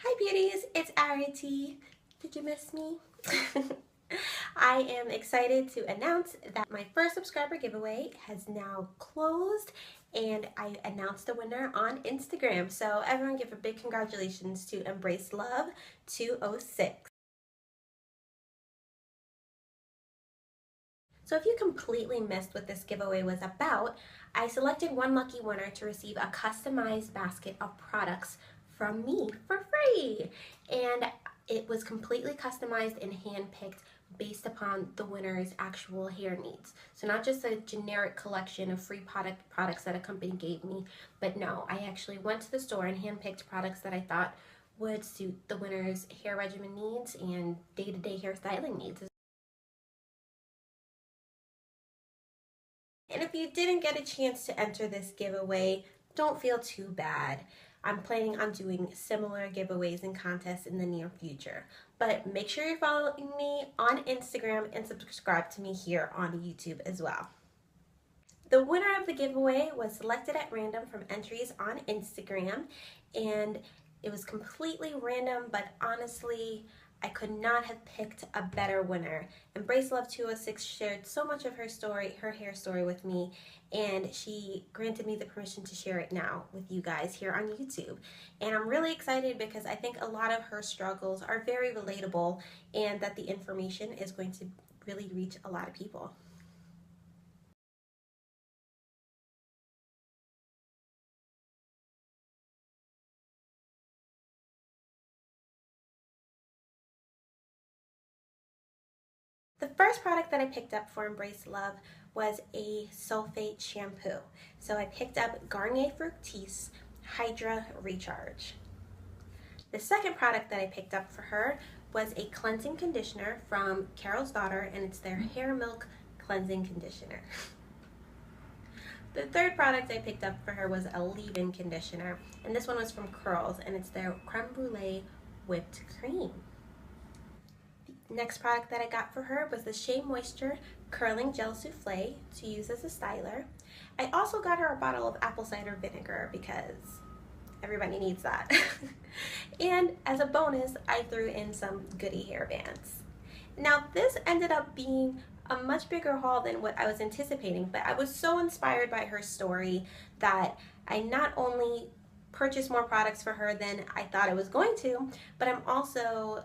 Hi beauties, it's Arity. Did you miss me? I am excited to announce that my first subscriber giveaway has now closed and I announced the winner on Instagram. So everyone give a big congratulations to Embrace Love 206. So if you completely missed what this giveaway was about, I selected one lucky winner to receive a customized basket of products from me for free. And it was completely customized and handpicked based upon the winner's actual hair needs. So not just a generic collection of free products that a company gave me, but no, I actually went to the store and handpicked products that I thought would suit the winner's hair regimen needs and day-to-day hairstyling needs. And if you didn't get a chance to enter this giveaway, don't feel too bad. I'm planning on doing similar giveaways and contests in the near future. But make sure you're following me on Instagram and subscribe to me here on YouTube as well. The winner of the giveaway was selected at random from entries on Instagram, and it was completely random, but honestly, I could not have picked a better winner. Embrace Love 206 shared so much of her story, her hair story with me, and she granted me the permission to share it now with you guys here on YouTube. And I'm really excited because I think a lot of her struggles are very relatable and that the information is going to really reach a lot of people. The first product that I picked up for Embrace Love was a sulfate shampoo. So I picked up Garnier Fructis Hydra Recharge. The second product that I picked up for her was a cleansing conditioner from Carol's Daughter, and it's their Hair Milk Cleansing Conditioner. The third product I picked up for her was a leave-in conditioner, and this one was from Curls, and it's their Creme Brulee Whipped Cream. Next product that I got for her was the Shea Moisture Curling Gel Souffle to use as a styler. I also got her a bottle of apple cider vinegar because everybody needs that. And as a bonus, I threw in some goodie hair bands. Now this ended up being a much bigger haul than what I was anticipating, but I was so inspired by her story that I not only purchased more products for her than I thought I was going to, but I'm also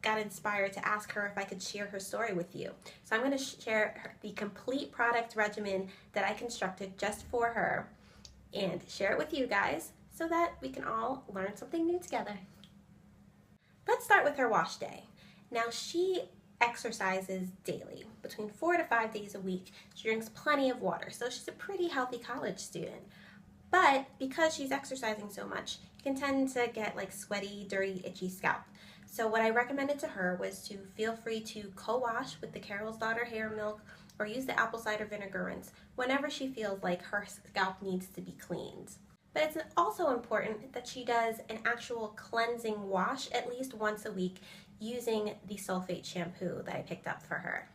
got inspired to ask her if I could share her story with you. So I'm going to share the complete product regimen that I constructed just for her and share it with you guys so that we can all learn something new together. Let's start with her wash day. Now she exercises daily, between 4 to 5 days a week. She drinks plenty of water, so she's a pretty healthy college student. But because she's exercising so much, you can tend to get like sweaty, dirty, itchy scalp. So what I recommended to her was to feel free to co-wash with the Carol's Daughter hair milk or use the apple cider vinegar rinse whenever she feels like her scalp needs to be cleaned. But it's also important that she does an actual cleansing wash at least once a week using the sulfate shampoo that I picked up for her.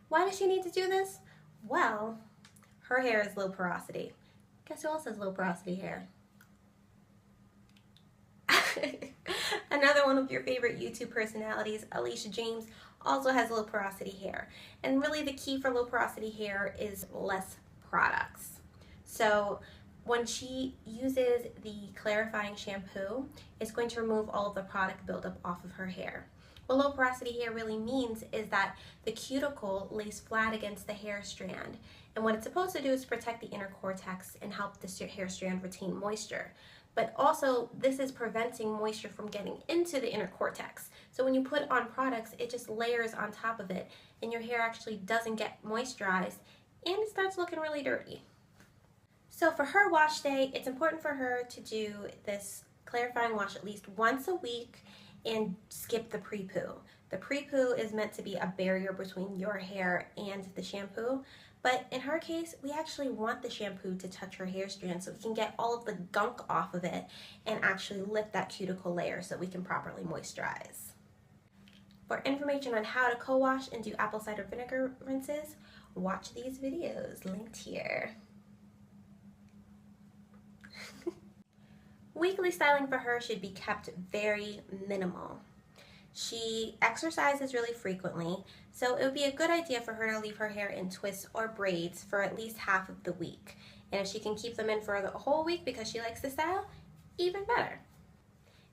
Why does she need to do this? Well, her hair is low porosity. Guess who else has low porosity hair? Another one of your favorite YouTube personalities, Alicia James, also has low porosity hair. And really the key for low porosity hair is less products. So when she uses the clarifying shampoo, it's going to remove all of the product buildup off of her hair. What low porosity hair really means is that the cuticle lays flat against the hair strand. And what it's supposed to do is protect the inner cortex and help the hair strand retain moisture. But also, this is preventing moisture from getting into the inner cortex. So when you put on products, it just layers on top of it, and your hair actually doesn't get moisturized, and it starts looking really dirty. So for her wash day, it's important for her to do this clarifying wash at least once a week and skip the pre-poo. The pre-poo is meant to be a barrier between your hair and the shampoo, but in her case, we actually want the shampoo to touch her hair strand so we can get all of the gunk off of it and actually lift that cuticle layer so we can properly moisturize. For information on how to co-wash and do apple cider vinegar rinses, watch these videos linked here. Weekly styling for her should be kept very minimal. She exercises really frequently, so it would be a good idea for her to leave her hair in twists or braids for at least half of the week. And if she can keep them in for the whole week because she likes the style, even better.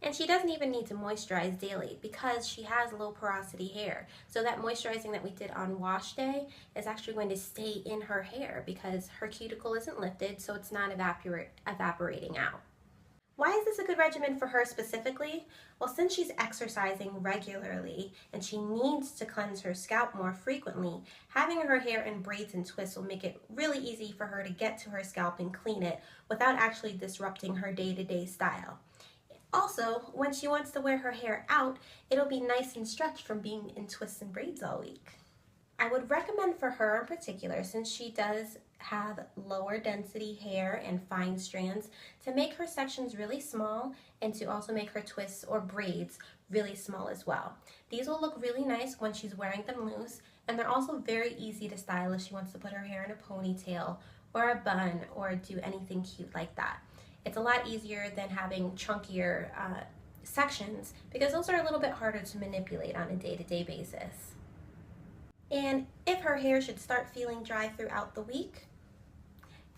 And she doesn't even need to moisturize daily because she has low porosity hair. So that moisturizing that we did on wash day is actually going to stay in her hair because her cuticle isn't lifted, so it's not evaporating out. Why is this a good regimen for her specifically? Well, since she's exercising regularly and she needs to cleanse her scalp more frequently, having her hair in braids and twists will make it really easy for her to get to her scalp and clean it without actually disrupting her day-to-day style. Also, when she wants to wear her hair out, it'll be nice and stretched from being in twists and braids all week. I would recommend for her in particular, since she does have lower density hair and fine strands, to make her sections really small and to also make her twists or braids really small as well. These will look really nice when she's wearing them loose, and they're also very easy to style if she wants to put her hair in a ponytail or a bun or do anything cute like that. It's a lot easier than having chunkier sections because those are a little bit harder to manipulate on a day-to-day basis. And if her hair should start feeling dry throughout the week,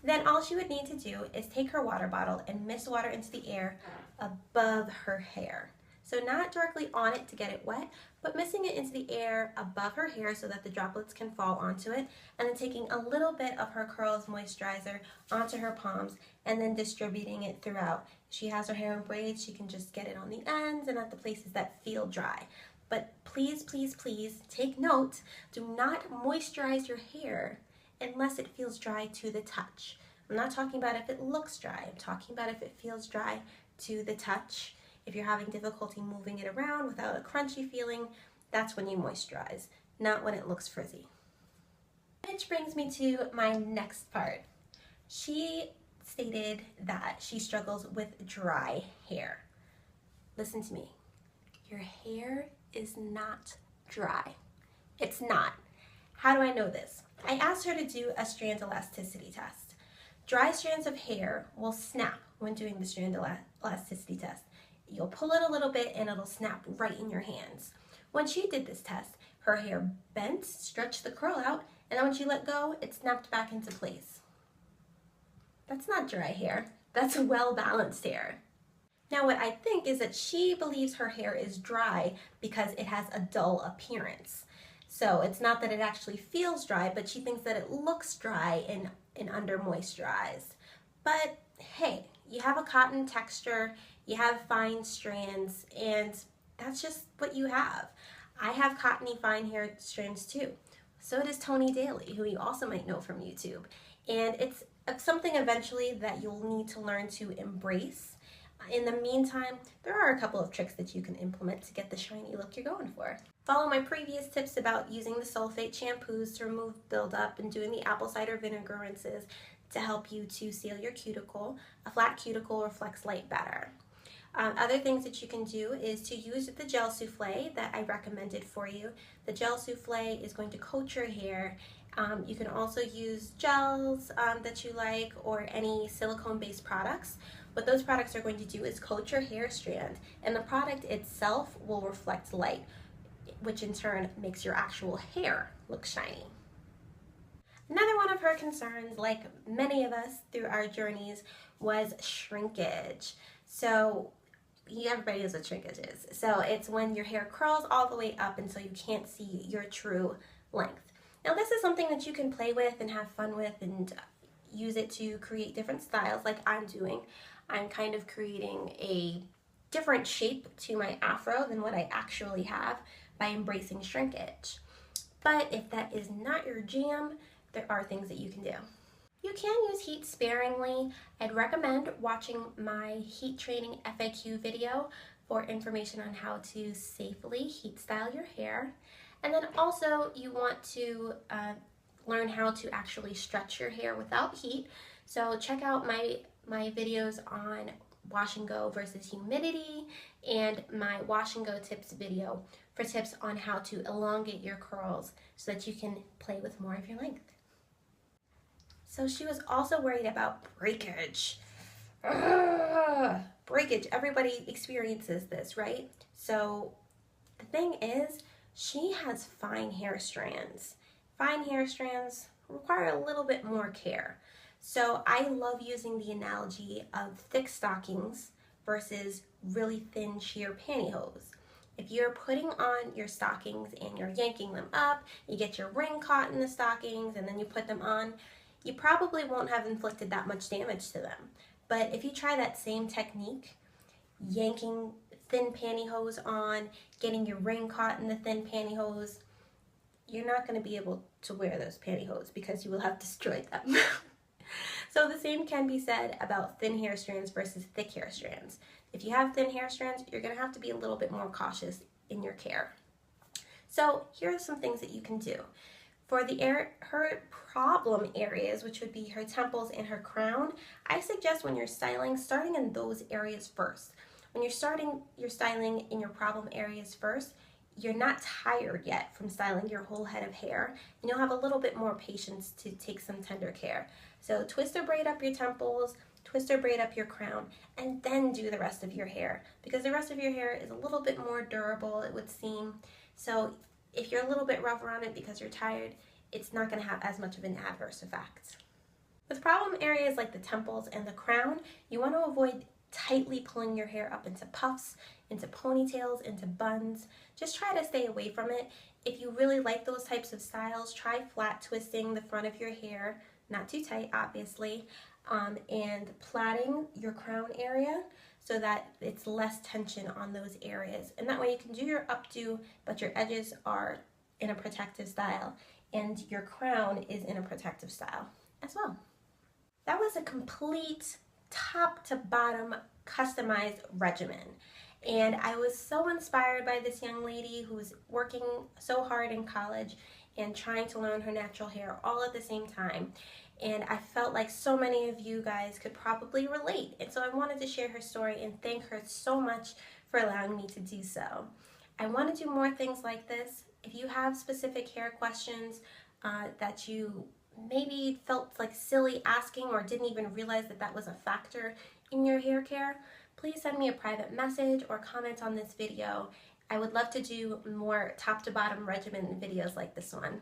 then all she would need to do is take her water bottle and mist water into the air above her hair. So not directly on it to get it wet, but misting it into the air above her hair so that the droplets can fall onto it, and then taking a little bit of her Curls moisturizer onto her palms and then distributing it throughout. If she has her hair in braids, she can just get it on the ends and at the places that feel dry. But please, please, please take note, do not moisturize your hair unless it feels dry to the touch. I'm not talking about if it looks dry, I'm talking about if it feels dry to the touch. If you're having difficulty moving it around without a crunchy feeling, that's when you moisturize, not when it looks frizzy. Which brings me to my next part. She stated that she struggles with dry hair. Listen to me. Your hair is not dry. It's not. How do I know this? I asked her to do a strand elasticity test. Dry strands of hair will snap when doing the strand elasticity test. You'll pull it a little bit and it'll snap right in your hands. When she did this test, her hair bent, stretched the curl out, and then when she let go, it snapped back into place. That's not dry hair. That's well-balanced hair. Now what I think is that she believes her hair is dry because it has a dull appearance. So it's not that it actually feels dry, but she thinks that it looks dry and under moisturized. But hey, you have a cotton texture, you have fine strands, and that's just what you have. I have cottony fine hair strands too. So does Tony Daly, who you also might know from YouTube. And it's something eventually that you'll need to learn to embrace. In the meantime, there are a couple of tricks that you can implement to get the shiny look you're going for. Follow my previous tips about using the sulfate shampoos to remove buildup and doing the apple cider vinegar rinses to help you to seal your cuticle. A flat cuticle reflects light better. Other things that you can do is to use the gel souffle that I recommended for you. The gel souffle is going to coat your hair. You can also use gels that you like or any silicone-based products. What those products are going to do is coat your hair strand, and the product itself will reflect light, which in turn makes your actual hair look shiny. Another one of her concerns, like many of us through our journeys, was shrinkage. So everybody knows what shrinkage is. So it's when your hair curls all the way up until you can't see your true length. Now this is something that you can play with and have fun with and use it to create different styles like I'm doing. I'm kind of creating a different shape to my afro than what I actually have by embracing shrinkage. But if that is not your jam, there are things that you can do. You can use heat sparingly. I'd recommend watching my heat training FAQ video for information on how to safely heat style your hair. And then also you want to learn how to actually stretch your hair without heat. So check out my videos on wash and go versus humidity and my wash and go tips video for tips on how to elongate your curls so that you can play with more of your length. So she was also worried about breakage. Ugh. breakage. Everybody experiences this, right? So the thing is, she has fine hair strands. Fine hair strands require a little bit more care. So I love using the analogy of thick stockings versus really thin sheer pantyhose. If you're putting on your stockings and you're yanking them up, you get your ring caught in the stockings and then you put them on, you probably won't have inflicted that much damage to them. But if you try that same technique, yanking thin pantyhose on, getting your ring caught in the thin pantyhose, you're not going to be able to wear those pantyhose because you will have destroyed them. So the same can be said about thin hair strands versus thick hair strands. If you have thin hair strands, you're going to have to be a little bit more cautious in your care. So here are some things that you can do. For her problem areas, which would be her temples and her crown, I suggest when you're styling, starting in those areas first. When you're starting your styling in your problem areas first, you're not tired yet from styling your whole head of hair, and you'll have a little bit more patience to take some tender care. So twist or braid up your temples, twist or braid up your crown, and then do the rest of your hair, because the rest of your hair is a little bit more durable, it would seem. So if you're a little bit rough around it because you're tired, it's not going to have as much of an adverse effect. With problem areas like the temples and the crown, you want to avoid tightly pulling your hair up into puffs, into ponytails, into buns. Just try to stay away from it. If you really like those types of styles, try flat twisting the front of your hair, not too tight obviously, and plaiting your crown area so that it's less tension on those areas. And that way you can do your updo, but your edges are in a protective style and your crown is in a protective style as well. That was a complete top to bottom customized regimen. And I was so inspired by this young lady who's working so hard in college and trying to learn her natural hair all at the same time. And I felt like so many of you guys could probably relate. And so I wanted to share her story and thank her so much for allowing me to do so. I want to do more things like this. If you have specific hair questions that you maybe felt like silly asking or didn't even realize that that was a factor in your hair care, please send me a private message or comment on this video. I would love to do more top to bottom regimen videos like this one.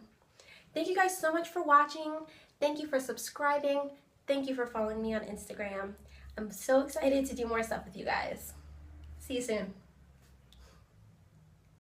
Thank you guys so much for watching. Thank you for subscribing. Thank you for following me on Instagram. I'm so excited to do more stuff with you guys. See you soon.